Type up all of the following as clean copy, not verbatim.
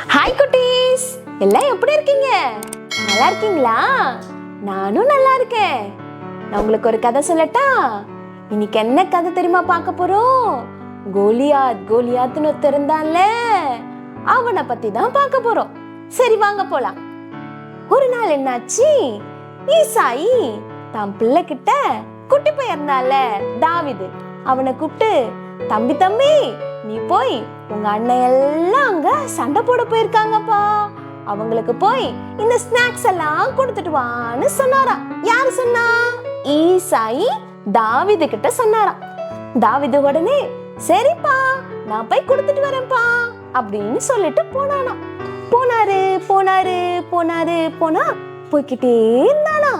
Hi குட்டீஸ், எல்லாம் எப்படி இருக்கீங்க? நல்லா இருக்கீங்களா? நானும் நல்லா இருக்கேன். நான் உங்களுக்கு ஒரு கதை சொல்லட்டா? இன்னைக்கு என்ன கதை தெரியுமா பார்க்க போறோம்? கோலியாத்னு ஒருத்தன் இருந்தான்ல, அவனை பத்தி தான் பார்க்க போறோம். சரி வாங்க போலாம். ஒரு நாள் என்னாச்சு, ஈசாயி தான் பிள்ளை கிட்ட குட்டி பையன் இருந்தால தாவீது, அவனை கூப்பிட்டு, தம்பி தம்பி நீ போய் உங்க அண்ணன் எல்லாம் அங்க சண்டை போட போயிருக்காங்கப்பா, அவங்களுக்கு போய் இந்த ஸ்நாக்ஸ் எல்லாம் கொடுத்துட்டு வான்னு சொன்னாராம். யாரு சொன்னா? ஈசாயி தாவீது கிட்ட சொன்னாராம். தாவீது உடனே சரிப்பா நான் போய் கொடுத்துட்டு வரேன்ப்பா அப்படின்னு சொல்லிட்டு போனானா. போனா போய்கிட்டே இருந்தானா.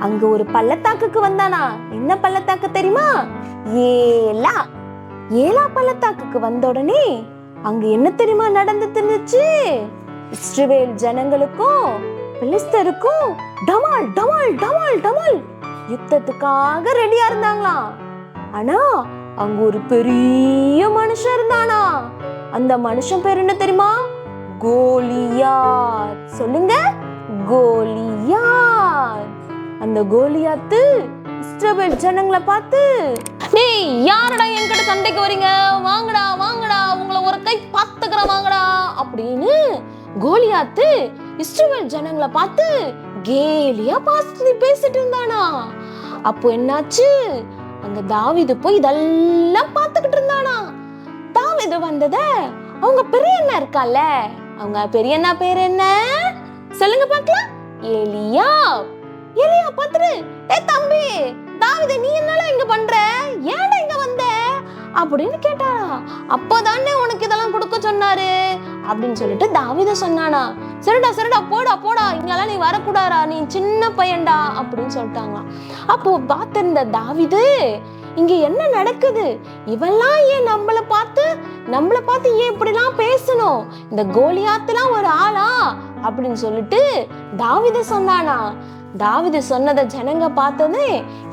அங்க ஒரு பள்ளத்தாக்குக்கு வந்தானா. என்ன பள்ளத்தாக்கு தெரியுமா? ஏலா பள்ளத்தாக்குக்கு வந்த உடனே அங்க என்ன தெரியுமா நடந்துச்சு? இஸ்ரவேல் ஜனங்களுக்கும் பெலிஸ்தருக்கும் டமால் டமால் டமால் டமால் யுத்தத்துக்காக ரெடியா இருந்தாங்களாம். ஆனா அங்க ஒரு பெரிய மனுஷன் இருந்தானா. அந்த மனுஷன் பேர் என்ன தெரியுமா? கோலியாத். சொல்லுங்க, கோலியாத். அந்த கோலியாத்து இஸ்ரவேல் ஜனங்களை பார்த்து, டேய் யாரடா என்கிட்ட சண்டைக்கு வரீங்க, வாங்கடா வாங்கடா, உங்களை ஒரு கை பார்த்துக்கிறேன் வாங்கடா அப்படின்னு கோலியாத்து இஸ்ரவேல் ஜனங்களை பார்த்து கேலியா பேசிட்டு இருந்தானா. அப்போ என்னாச்சு, அங்க தாவீது போய் இதெல்லாம் பார்த்துக்கிட்டு இருந்தானா. தாவீது வந்தத அவங்க பெரியண்ணா இருக்கால, அவங்க பெரியண்ணா பேர் என்ன சொல்லுங்க பார்க்கலாம்? எலியா பார்த்துட்டு, ஏய் தம்பி தாவீது நீ என்னடா இங்க பண்ற, ஏன்டா இங்க வந்த அப்படின்னு கேட்டாரா. அப்பதானே உனக்கு இதெல்லாம் கொடுக்க சொன்னாரு அப்படின்னு சொல்லிட்டு தாவீது சொன்னானா. சரிடா போடா இங்கெல்லாம் நீ வரக்கூடாதா, நீ சின்ன பையன்டா அப்படின்னு சொல்லிட்டாங்களாம். அப்போ பார்த்திருந்த தாவீது, இங்க என்ன நடக்குது, இவெல்லாம் ஏன் நம்மளை பார்த்து ஏன் இப்படிலாம் பேசணும், இந்த கோலியாத்துலாம் ஒரு ஆளா அப்படின்னு சொல்லிட்டு தாவீது சொன்னானா. தாவீது சொன்னதை ஜனங்க பார்த்தது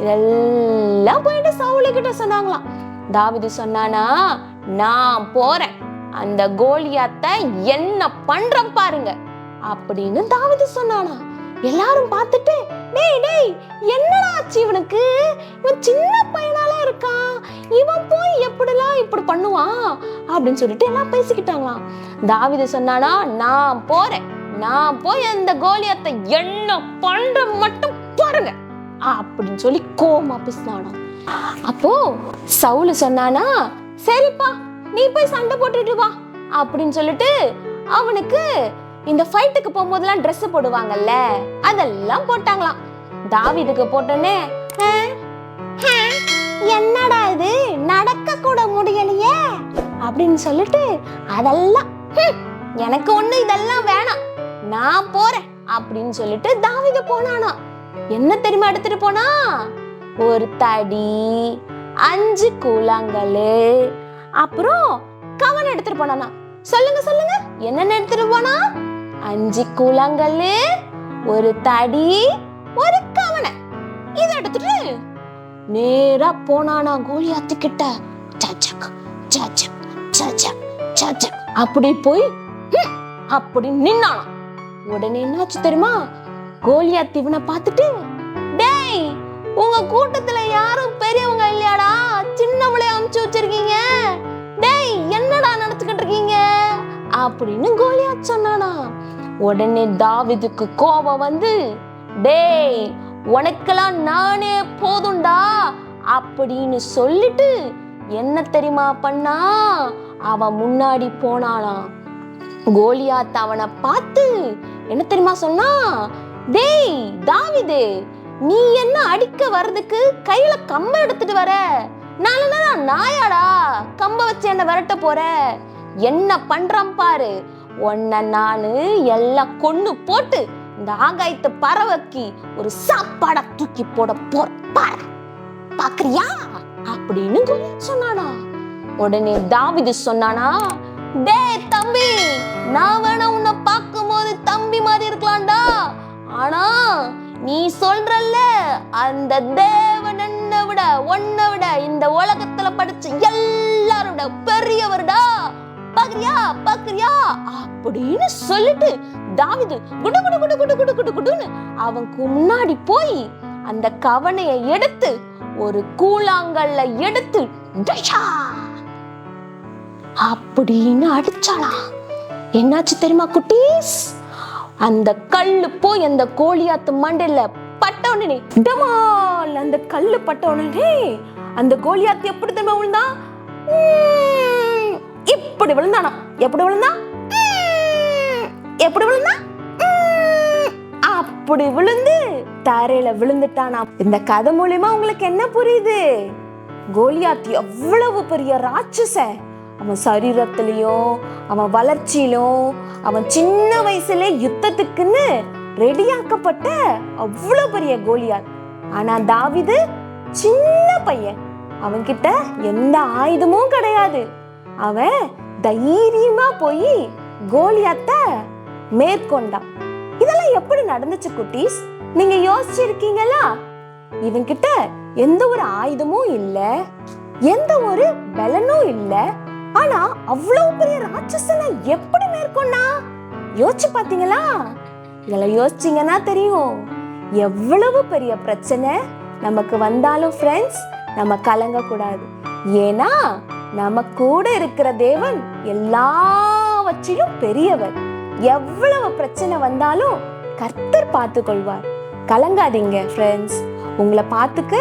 இதெல்லாம் போயிட்டு சவுலு கிட்ட சொன்னாங்களாம். தாவீது சொன்னானா, நான் போறேன், அந்த கோலியாத்தை என்ன பண்றேன் பாருங்க அப்படின்னு தாவீது சொன்னானா. எல்லாரும் பார்த்துட்டு, டேய் என்னடா ஆச்சு இவனுக்கு, இவன் சின்ன பையனால இருக்கான், இவன் போய் இப்படி பண்ணுவான் அப்படின்னு சொல்லிட்டு எல்லாம் பேசிக்கிட்டாங்களாம். தாவீது சொன்னானா, நான் போய் அந்த கோலியாத்தை என்ன பண்ற மட்டும் பாருங்க அப்படின்னு சொல்லி கோவமா பேசினானா. அப்போ சவுலு சொன்னானா, சரிப்பா நீ போய் சண்டை போட்டுட்டு வா அப்படின்னு சொல்லிட்டு அவனுக்கு இந்த ஃபைட்டுக்கு போகும்போதெல்லாம் ட்ரெஸ் போடுவாங்கல்ல, அதெல்லாம் போட்டாங்களாம். தாவீதுக்கு போட்டோன்னே, என்னடா இது நடக்க கூட முடியலையே அப்படின்னு சொல்லிட்டு, அதெல்லாம் எனக்கு ஒண்ணு இதெல்லாம் வேணாம், நான் போறேன் அப்படின்னு சொல்லிட்டு தாவீது போனானா. என்ன தெரியுமா எடுத்துட்டு போனா? ஒரு தடி, 5 கூழாங்கல்லு, அப்புறம் கவன் எடுத்துட்டு போனானா. சொல்லுங்க என்னென்ன எடுத்துட்டு போனா? 5 கூழாங்கல்லு, ஒரு தடி, ஒரு கவனை. இதை எடுத்துட்டு நேரா போனானா கோலியாத்து கிட்ட. அப்படி போய் அப்படி நின்னானா. உடனே என்னாச்சு தெரியுமா? கோலியாத் இவனை பார்த்துட்டு, டேய் உங்க கூட்டத்துல யாரும் பெரியவங்க இல்லையாடா, சின்னவளை அமுச்சு வச்சிருக்கீங்க, டேய் என்னடா நினைச்சுக்கிட்டு இருக்கீங்க அப்படின்னு கோலியாத் சொன்னானா. உடனே தாவீதுக்கு கோபம் வந்து, டேய் உனக்கெல்லாம் நானே போதும்டா அப்படின்னு சொல்லிட்டு என்ன தெரியுமா பண்ணா? அவன் முன்னாடி போனானாம். கோலியாத் அவனை பார்த்து என்ன தெரியுமா சொன்னா? டேய் தாவீது, நீ என்ன அடிக்க வர்றதுக்கு கையில கம்ப எடுத்துட்டு வர, நான் நாயாடா கம்ப வச்சு என்ன விரட்ட போற, என்ன பண்றான் பாரு, உன்னை நானு எல்லாம் கொண்டு போட்டு இந்த ஆகாயத்து பறவைக்கு ஒரு சாப்பாடா தூக்கி போட போற பாக்குறியா அப்படின்னு சொன்னானா. உடனே தாவீது சொன்னானா, டேய் தம்பி, நான் வேணா உன்னை பார்க்கும் போது தம்பி மாதிரி இருக்கலாம்டா, ஆனா நீ சொல்றல்ல அந்த தேவன் உன்னை விட இந்த உலகத்துல படிச்ச எல்லாரோட பெரியவர்டா, பாக்குறியா பாக்குறியா அப்படின்னு சொல்லிட்டு தாவீது குடு குடு குடு குடு குடு குடு குடுன்னு அவனுக்கு முன்னாடி போய் அந்த கவனையை எடுத்து ஒரு கூழாங்கல்ல எடுத்து அப்படின்னு அடிச்சாளா. என்னாச்சு தெரியுமா குட்டீஸ்? அந்த கல்லு போய் அந்த கோலியாத்து மண்டையில பட்ட உடனே டமால், அந்த கல்லு பட்ட உடனே அந்த கோலியாத்து எப்படி தெரியுமா விழுந்தா? இப்படி விழுந்தானா. எப்படி விழுந்தா? எப்படி விழுந்தா? அப்படி விழுந்து தரையில விழுந்துட்டானா. இந்த கதை மூலமா உங்களுக்கு என்ன புரியுது? கோலியாத் எவ்வளவு பெரிய ராட்சசன். அவன் சரீரத்திலையும் அவன் வளர்ச்சியிலும் அவன் சின்ன வயசுல யுத்தத்துக்குன்னு ரெடியாக்கப்பட்ட அவ்வளவு பெரிய கோலியாத். ஆனா தாவீது சின்ன பையன், அவன்கிட்ட எந்த ஆயுதமும் கிடையாது. அவன் தைரியமா போய் கோலியாத்த மேற்கொண்டான். இதெல்லாம் எப்படி நடந்துச்சு குட்டீஸ்? நீங்க யோசிச்சிருக்கீங்களா? இவன்கிட்ட எந்த ஒரு ஆயுதமும் இல்ல, எந்த ஒரு பலனும் இல்ல. ஆனா அவ்வளவு பெரிய ராட்சசனை எப்படி மேற்கொண்டா? யோசிச்சு பாத்தீங்களா? இதெல்லாம் யோசிச்சீங்கன்னா தெரியும் எவ்வளவு பெரிய பிரச்சனை நமக்கு வந்தாலும் ஃப்ரெண்ட்ஸ் நம்ம கலங்க கூடாது. ஏன்னா நம்ம கூட இருக்கிற தேவன் எல்லாவற்றிலும் பெரியவர். எவ்வளவு பிரச்சனை வந்தாலும் கர்த்தர் பார்த்து கொள்வார். கலங்காதீங்க ஃப்ரெண்ட்ஸ், உங்களை பார்த்துக்க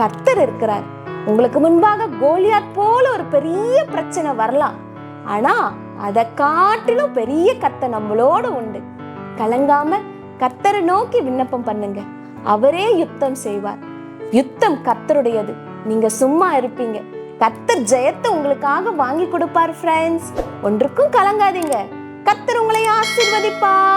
கர்த்தர் இருக்கிறார். உங்களுக்கு முன்பாக கோலியாத் போல ஒரு பெரிய பிரச்சனை வரலாம், ஆனா அதை காட்டிலும் பெரிய கர்த்தர் நம்மளோட உண்டு. கலங்காம கர்த்தரை நோக்கி விண்ணப்பம் பண்ணுங்க, அவரே யுத்தம் செய்வார். யுத்தம் கர்த்தருடையது, நீங்க சும்மா இருப்பீங்க. கர்த்தர் ஜெயத்தை உங்களுக்காக வாங்கி கொடுப்பார் ஃப்ரெண்ட்ஸ். ஒன்றுக்கும் கலங்காதீங்க, கர்த்தர் உங்களை ஆசீர்வதிப்பார்.